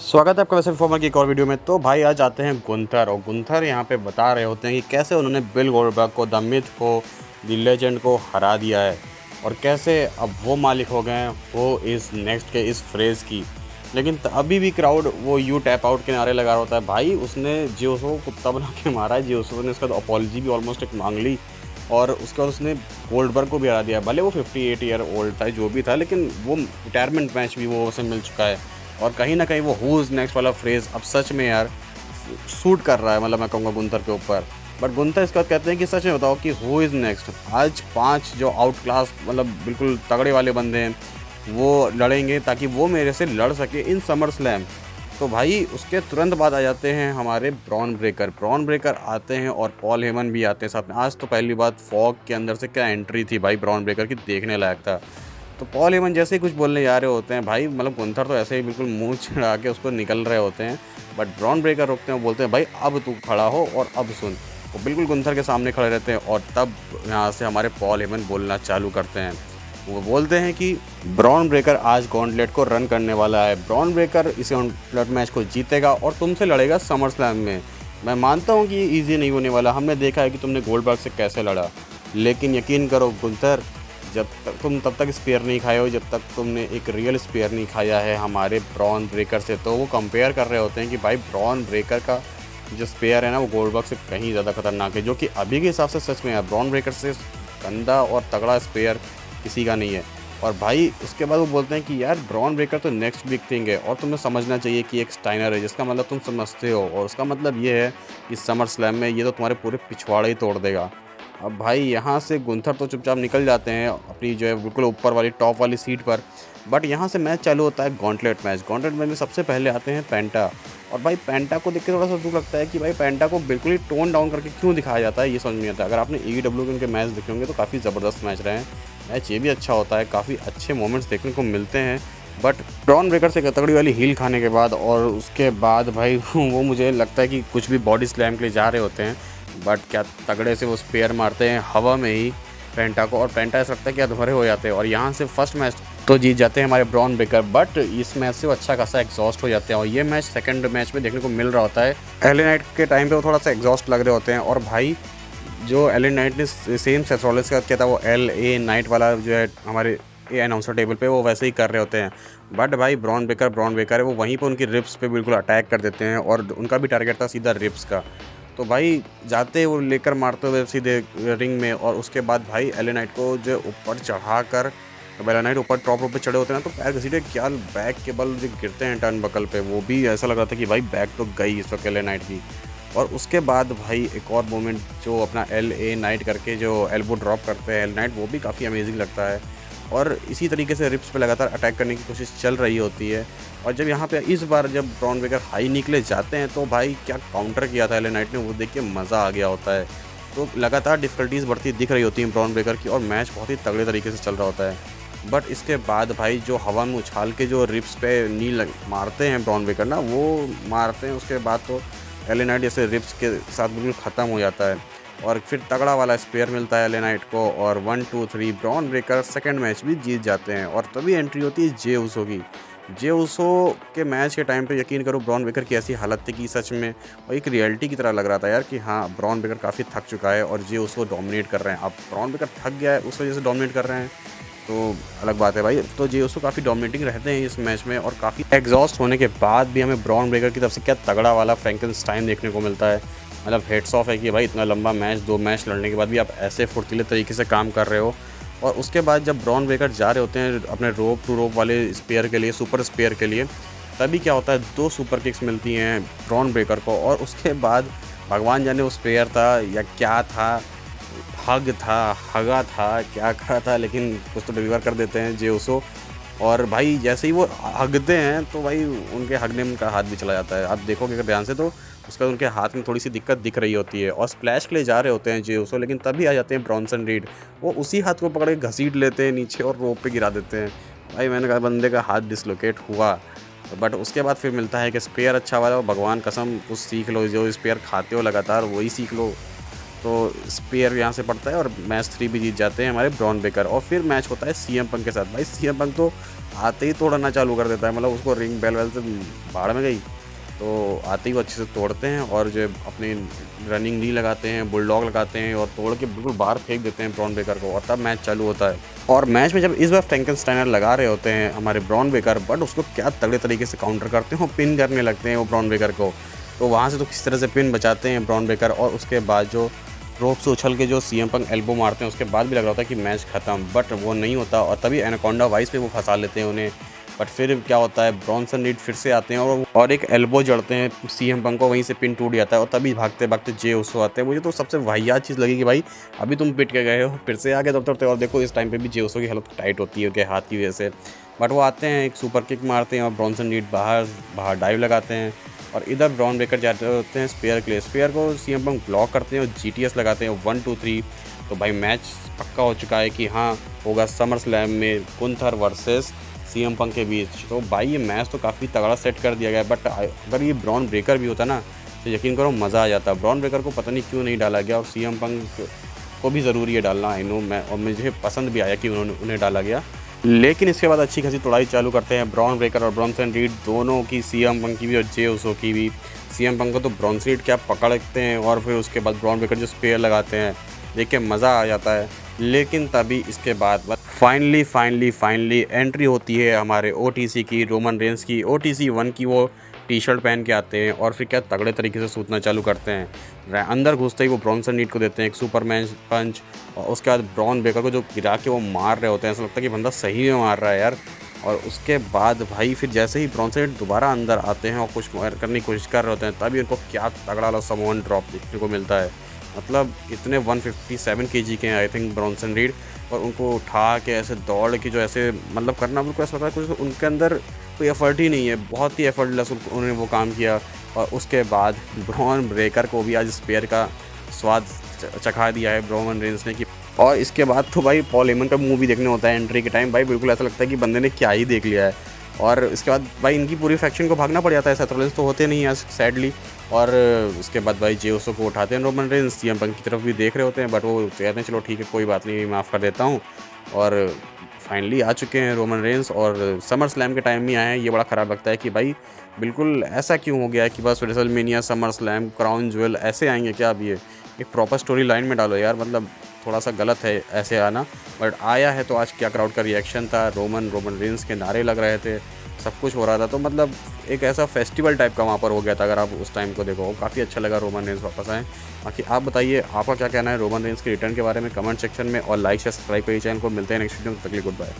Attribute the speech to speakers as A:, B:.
A: स्वागत है आपका वैसे परफॉर्मर की एक और वीडियो में। तो भाई आज आते हैं गुंथर, और गुंथर यहाँ पे बता रहे होते हैं कि कैसे उन्होंने बिल गोल्डबर्ग को, द मिथ को, द लेजेंड को हरा दिया है और कैसे अब वो मालिक हो गए हैं वो इस नेक्स्ट के इस फ्रेज़ की। लेकिन अभी भी क्राउड वो यू टैप आउट के नारे लगा रहा होता है। भाई उसने जियोसो को कुत्ता बना के मारा है। जियोसो ने उसका अपॉलजी भी ऑलमोस्ट एक मांग ली और उसके बाद उसने गोल्डबर्ग को भी हरा दिया। भले वो 58 ईयर ओल्ड था, जो भी था, लेकिन वो रिटायरमेंट मैच भी वो उसे मिल चुका है। और कहीं ना कहीं वो हु इज़ नेक्स्ट वाला फ्रेज़ अब सच में यार सूट कर रहा है, मतलब मैं कहूँगा गुंथर के ऊपर। बट गुंथर इसके बाद कहते हैं कि सच में बताओ कि हु इज़ नेक्स्ट। आज 5 जो आउट क्लास मतलब बिल्कुल तगड़े वाले बंदे हैं वो लड़ेंगे ताकि वो मेरे से लड़ सके इन समर स्लैम। तो भाई उसके तुरंत बाद आ जाते हैं हमारे ब्रॉन ब्रेकर। ब्रॉन ब्रेकर आते हैं और पॉल हेमन भी आते हैं साथ में। आज तो पहली बात फॉग के अंदर से क्या एंट्री थी भाई ब्रॉन ब्रेकर की, देखने लायक था। तो पॉल हेमन जैसे ही कुछ बोलने जा रहे होते हैं भाई, मतलब गुंथर तो ऐसे ही बिल्कुल मुंह चिढ़ा के उसको निकल रहे होते हैं। बट ब्रॉन ब्रेकर रोकते हैं, बोलते हैं भाई अब तू खड़ा हो और अब सुन। वो बिल्कुल गुंथर के सामने खड़े रहते हैं और तब यहाँ से हमारे पॉल हेमन बोलना चालू करते हैं। वो बोलते हैं कि ब्रॉन ब्रेकर आज गॉन्टलेट को रन करने वाला है। ब्रॉन ब्रेकर इस गॉन्टलेट मैच को जीतेगा और तुमसे लड़ेगा समर स्लैम में। मैं मानता हूँ कि ये ईजी नहीं होने वाला, हमने देखा है कि तुमने गोल्डबर्ग से कैसे लड़ा, लेकिन यकीन करो गुंथर, जब तक तुम तब तक स्पेयर नहीं खाए हो जब तक तुमने एक रियल स्पेयर नहीं खाया है हमारे ब्रॉन ब्रेकर से। तो वो कंपेयर कर रहे होते हैं कि भाई ब्रॉन ब्रेकर का जो स्पेयर है ना वो गोल्डबर्ग से कहीं ज़्यादा खतरनाक है, जो कि अभी के हिसाब से सच में है। ब्रॉन ब्रेकर से गंदा और तगड़ा स्पेयर किसी का नहीं है। और भाई उसके बाद वो बोलते हैं कि यार ब्रॉन ब्रेकर तो नेक्स्ट बिग थिंग है और तुम्हें समझना चाहिए कि एक स्टाइनर है, जिसका मतलब तुम समझते हो, और उसका मतलब ये है कि समर स्लैम में ये तो तुम्हारे पूरे पिछवाड़े ही तोड़ देगा। अब भाई यहाँ से गुंथर तो चुपचाप निकल जाते हैं अपनी जो है बिल्कुल ऊपर वाली टॉप वाली सीट पर। बट यहाँ से मैच चालू होता है गॉन्टलेट मैच। गॉन्टलेट मैच में सबसे पहले आते हैं पेंटा। और भाई पेंटा को देख के थोड़ा सा दुख लगता है कि भाई पेंटा को बिल्कुल ही टोन डाउन करके क्यों दिखाया जाता है, ये समझ नहीं आता। अगर आपने AEW के उनके मैच देखे होंगे तो काफ़ी ज़बरदस्त मैच रहे हैं। मैच ये भी अच्छा होता है, काफ़ी अच्छे मोमेंट्स देखने को मिलते हैं। बट ब्रॉन ब्रेकर से तगड़ी वाली हील खाने के बाद और उसके बाद भाई वो मुझे लगता है कि कुछ भी बॉडी स्लैम के लिए जा रहे होते हैं, बट क्या तगड़े से वो स्पेयर मारते हैं हवा में ही पेंटा को, और पेंटा ऐसा लगता है कि अधूरे हो जाते हैं। और यहाँ से फर्स्ट मैच तो जीत जाते हैं हमारे ब्रॉन ब्रेकर, बट इस मैच से वो अच्छा खासा एग्जॉस्ट हो जाते हैं। और ये मैच सेकंड मैच में देखने को मिल रहा होता है। एले नाइट के टाइम पे वो थोड़ा सा एग्जॉस्ट लग रहे होते हैं, और भाई जो एले नाइट ने सेम सेथ रॉलिंस का किया था वो LA नाइट वाला जो है हमारे अनाउंसर टेबल पे, वो वैसे ही कर रहे होते हैं। बट भाई ब्रॉन ब्रेकर है, वो वहीं पे उनकी रिब्स पे बिल्कुल अटैक कर देते हैं और उनका भी टारगेट था सीधा रिब्स का। तो भाई जाते वो लेकर मारते हुए सीधे रिंग में, और उसके बाद भाई एले नाइट को जो ऊपर चढ़ा कर, जब एले नाइट ऊपर टॉप रोप पे चढ़े होते हैं ना तो पैर घसीटे क्या बैक के बल जो गिरते हैं टर्न बकल पे, वो भी ऐसा लग रहा था कि भाई बैक तो गई इस वक्त एले नाइट की। और उसके बाद भाई एक और मोमेंट जो अपना LA नाइट करके जो एल्बो ड्रॉप करते हैं एल नाइट, वो भी काफ़ी अमेजिंग लगता है। और इसी तरीके से रिप्स पे लगातार अटैक करने की कोशिश चल रही होती है। और जब यहाँ पे इस बार जब ब्रॉन ब्रेकर हाई निकले जाते हैं तो भाई क्या काउंटर किया था LA नाइट ने, वो देख के मज़ा आ गया होता है। तो लगातार डिफ़िकल्टीज़ बढ़ती दिख रही होती हैं ब्रॉन ब्रेकर की, और मैच बहुत ही तगड़े तरीके से चल रहा होता है। बट इसके बाद भाई जो हवा में उछाल के जो रिप्स पे नी मारते हैं ब्रॉन ब्रेकर ना, वो मारते हैं उसके बाद तो LA नाइट जैसे रिप्स के साथ बिल्कुल ख़त्म हो जाता है। और फिर तगड़ा वाला स्पेयर मिलता है LA नाइट को, और 1 2 3 ब्रॉन ब्रेकर सेकंड मैच भी जीत जाते हैं। और तभी एंट्री होती है जे उसो की। जे उसो के मैच के टाइम पे यकीन करो ब्रॉन ब्रेकर की ऐसी हालत थी कि सच में और एक रियलिटी की तरह लग रहा था यार कि हाँ ब्रॉन ब्रेकर काफ़ी थक चुका है और जे उसो डोमिनेट कर रहे हैं। अब ब्रॉन ब्रेकर थक गया है उस वजह से डोमिनेट कर रहे हैं तो अलग बात है भाई। तो जे उसो काफ़ी डोमिनेटिंग रहते हैं इस मैच में, और काफ़ी एग्जॉस्ट होने के बाद भी हमें ब्रॉन ब्रेकर की तरफ से क्या तगड़ा वाला फ्रैंकेनस्टाइन देखने को मिलता है। मतलब हेड्स ऑफ है कि भाई इतना लंबा मैच, 2 मैच लड़ने के बाद भी आप ऐसे फुर्तीले तरीके से काम कर रहे हो। और उसके बाद जब ब्रॉन ब्रेकर जा रहे होते हैं अपने रोप टू रोप वाले स्पेयर के लिए, सुपर स्पेयर के लिए, तभी क्या होता है 2 सुपर किक्स मिलती हैं ब्रॉन ब्रेकर को। और उसके बाद भगवान जाने वो स्पेयर था या क्या था, हग था, हगा था, क्या करा था, लेकिन कुछ तो डिलीवर कर देते हैं जे उसो। और भाई जैसे ही वो हगते हैं तो भाई उनके हगने में उनका हाथ भी चला जाता है। आप देखोगे अगर ध्यान से तो उसका उनके हाथ में थोड़ी सी दिक्कत दिख रही होती है, और स्प्लैश के लिए जा रहे होते हैं जे उसो, लेकिन तभी आ जाते हैं ब्रॉन्सन रीड। वो उसी हाथ को पकड़ के घसीट लेते हैं नीचे और रोप पे गिरा देते हैं। भाई मैंने कहा बंदे का हाथ डिसलोकेट हुआ। बट उसके बाद फिर मिलता है कि स्पेयर अच्छा वाला, भगवान कसम कुछ सीख लो, जो स्पेयर खाते हो लगातार वही सीख लो। तो स्पेयर यहाँ से पड़ता है और मैच 3 भी जीत जाते हैं हमारे ब्रॉन बेकर। और फिर मैच होता है सीएम पंक के साथ। भाई सीएम पंक तो आते ही तोड़ना चालू कर देता है, मतलब उसको रिंग बेल वेल से भाड़ में गई, तो आते ही वो अच्छे से तोड़ते हैं और जो अपनी रनिंग नी लगाते हैं, बुलडॉग लगाते हैं और तोड़ के बिल्कुल बाहर फेंक देते हैं ब्रॉन बेकर को, और तब मैच चालू होता है। और मैच में जब इस बार फ्रैंकेनस्टाइनर लगा रहे होते हैं हमारे ब्रॉन बेकर, बट उसको क्या तगड़े तरीके से काउंटर करते हैं और पिन करने लगते हैं वो ब्रॉन बेकर को। तो वहाँ से तो किस तरह से पिन बचाते हैं ब्रॉन बेकर, और उसके बाद जो रोप से उछल के जो सीएम पंक एल्बो मारते हैं, उसके बाद भी लग रहा होता है कि मैच खत्म, बट वो नहीं होता और तभी एनाकोंडा वाइस पे वो फंसा लेते हैं उन्हें। बट फिर क्या होता है, ब्रॉन्सन रीड फिर से आते हैं और एक एल्बो जड़ते हैं सीएम पंक को, वहीं से पिन टूट जाता है और तभी भागते भागते जे उसो आते हैं। मुझे तो सबसे वाहियात चीज़ लगी कि भाई अभी तुम पिट के गए हो, फिर से आगे दौड़ते और देखो इस टाइम पे भी जे उसो की हालत टाइट होती है उनके हाथ की वजह से। बट वो आते हैं, एक सुपर किक मारते हैं और ब्रॉन्सन रीड बाहर डाइव लगाते हैं और इधर ब्रॉन बेकर जाते होते हैं स्पेयर के लिए। स्पेयर को सीएम पंक ब्लॉक करते हैं और जीटीएस लगाते हैं 1 2 3। तो भाई मैच पक्का हो चुका है कि हाँ होगा समर स्लैम में गुंथर वर्सेस सीएम पंक के बीच। तो भाई ये मैच तो काफ़ी तगड़ा सेट कर दिया गया है, बट अगर ये ब्रॉन ब्रेकर भी होता ना तो यकीन करो मज़ा आ जाता। ब्रॉन ब्रेकर को पता नहीं क्यों नहीं डाला गया और सीएम पंक को भी ज़रूरी है डालना, आई नो मैं, और मुझे पसंद भी आया कि उन्हें डाला गया। लेकिन इसके बाद अच्छी खासी तोड़ाई चालू करते हैं ब्रॉन ब्रेकर और ब्रॉन्सन रीड दोनों की, सीएम पंक की भी और जे उसो की भी। सीएम पंक को तो ब्रॉन्सन रीड क्या पकड़ते हैं और फिर उसके बाद ब्रॉन ब्रेकर जो स्पेयर लगाते हैं, देख के मज़ा आ जाता है। लेकिन तभी इसके बाद फाइनली एंट्री होती है हमारे ओटीसी की, रोमन रेंस की। ओटीसी 1 की वो टी शर्ट पहन के आते हैं और फिर क्या तगड़े तरीके से सूतना चालू करते हैं। अंदर घुसते ही वो ब्रॉन्सन रीड को देते हैं एक सुपरमैन पंच, और उसके बाद ब्रॉन बेकर को जो गिरा के वो मार रहे होते हैं, ऐसा लगता है कि बंदा सही में मार रहा है यार। और उसके बाद भाई फिर जैसे ही ब्रॉन्सन रीड दोबारा अंदर आते हैं और कुछ करने की कोशिश कर रहे होते हैं, तभी उनको क्या तगड़ा वाला समोन ड्रॉप देखने को मिलता है। मतलब इतने 157 केजी के हैं आई थिंक ब्रॉन्सन रीड, और उनको उठा के ऐसे दौड़ के जो ऐसे मतलब करना, बिल्कुल ऐसा लगता है कुछ उनके अंदर कोई एफर्ट ही नहीं है, बहुत ही एफर्टलेस उन्होंने वो काम किया। और उसके बाद ब्रॉन ब्रेकर को भी आज स्पेयर का स्वाद चखा दिया है रोमन रेंस ने कि। और इसके बाद तो भाई पॉल हेमन का मूवी देखने होता है एंट्री के टाइम, भाई बिल्कुल ऐसा लगता है कि बंदे ने क्या ही देख लिया है। और इसके बाद भाई इनकी पूरी फैक्शन को भागना पड़ जाता है, सेथ रॉलिंस तो होते नहीं हैं सैडली। और उसके बाद भाई जे उसो को उठाते हैं रोमन रेंस, सीएम पंक की तरफ भी देख रहे होते हैं, बट वो कहते हैं चलो ठीक है कोई बात नहीं, माफ़ कर देता हूँ। और फाइनली आ चुके हैं रोमन रेंस और समर स्लैम के टाइम में आए हैं। ये बड़ा ख़राब लगता है कि भाई बिल्कुल ऐसा क्यों हो गया है कि बस WrestleMania, summer slam, crown jewel ऐसे आएंगे क्या? अब ये एक प्रॉपर स्टोरी लाइन में डालो यार, मतलब थोड़ा सा गलत है ऐसे आना, बट आया है। तो आज क्या क्राउड का रिएक्शन था, रोमन रेंस के नारे लग रहे थे, सब कुछ हो रहा था, तो मतलब एक ऐसा फेस्टिवल टाइप का वहाँ पर हो गया था अगर आप उस टाइम को देखो। काफ़ी अच्छा लगा रोमन रेंस वापस आए। बाकी आप बताइए आपका क्या कहना है रोमन रेंस के रिटर्न के बारे में कमेंट सेक्शन में, और लाइक शेयर सब्सक्राइब करिए चैनल को। मिलते हैं नेक्स्ट वीडियो में, तक के लिए गुड बाय।